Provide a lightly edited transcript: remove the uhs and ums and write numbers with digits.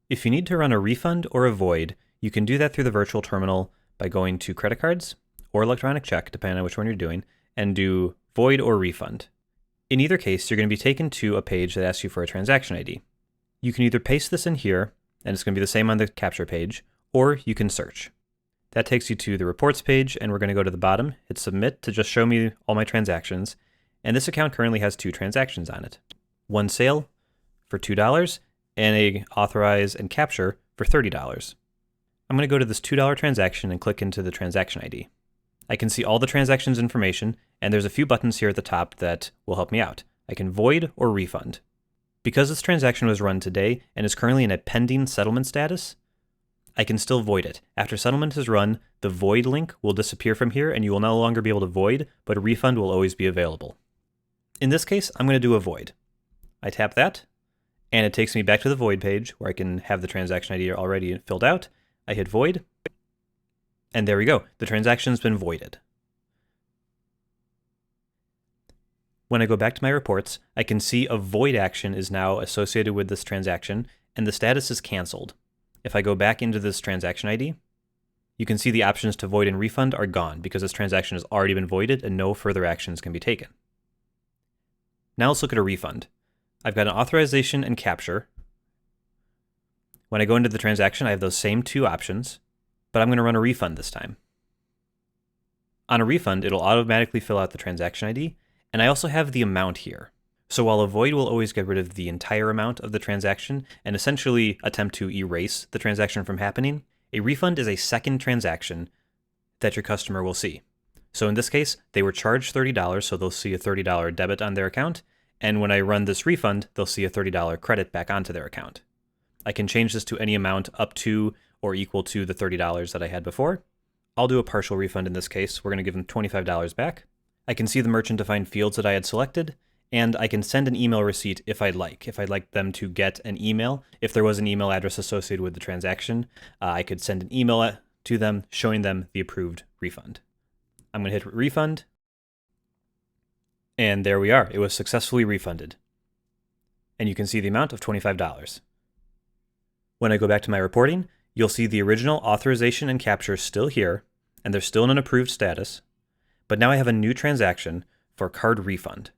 If you need to run a refund or a void, you can do that through the virtual terminal by going to credit cards or electronic check, depending on which one you're doing, and do void or refund. In either case, you're going to be taken to a page that asks you for a transaction ID. You can either paste this in here, and it's going to be the same on the capture page, or you can search. That takes you to the reports page, and we're going to go to the bottom, hit submit to just show me all my transactions, and this account currently has 2 transactions on it. One sale for $2, and a authorize and capture for $30. I'm going to go to this $2 transaction and click into the transaction ID. I can see all the transactions information, and there's a few buttons here at the top that will help me out. I can void or refund. Because this transaction was run today and is currently in a pending settlement status, I can still void it. After settlement is run, the void link will disappear from here and you will no longer be able to void, but a refund will always be available. In this case, I'm going to do a void. I tap that, and it takes me back to the void page where I can have the transaction ID already filled out. I hit void, and there we go. The transaction's been voided. When I go back to my reports, I can see a void action is now associated with this transaction, and the status is canceled. If I go back into this transaction ID, you can see the options to void and refund are gone because this transaction has already been voided and no further actions can be taken. Now let's look at a refund. I've got an authorization and capture. When I go into the transaction, I have those same 2 options, but I'm going to run a refund this time. On a refund, it'll automatically fill out the transaction ID, and I also have the amount here. So while a void will always get rid of the entire amount of the transaction and essentially attempt to erase the transaction from happening, a refund is a second transaction that your customer will see. So in this case, they were charged $30, so they'll see a $30 debit on their account, and when I run this refund, they'll see a $30 credit back onto their account. I can change this to any amount up to or equal to the $30 that I had before. I'll do a partial refund in this case. We're going to give them $25 back. I can see the merchant-defined fields that I had selected, and I can send an email receipt if I'd like. If I'd like them to get an email, if there was an email address associated with the transaction, I could send an email to them showing them the approved refund. I'm going to hit refund, and there we are. It was successfully refunded. And you can see the amount of $25. When I go back to my reporting, you'll see the original authorization and capture still here, and they're still in an approved status, but now I have a new transaction for card refund.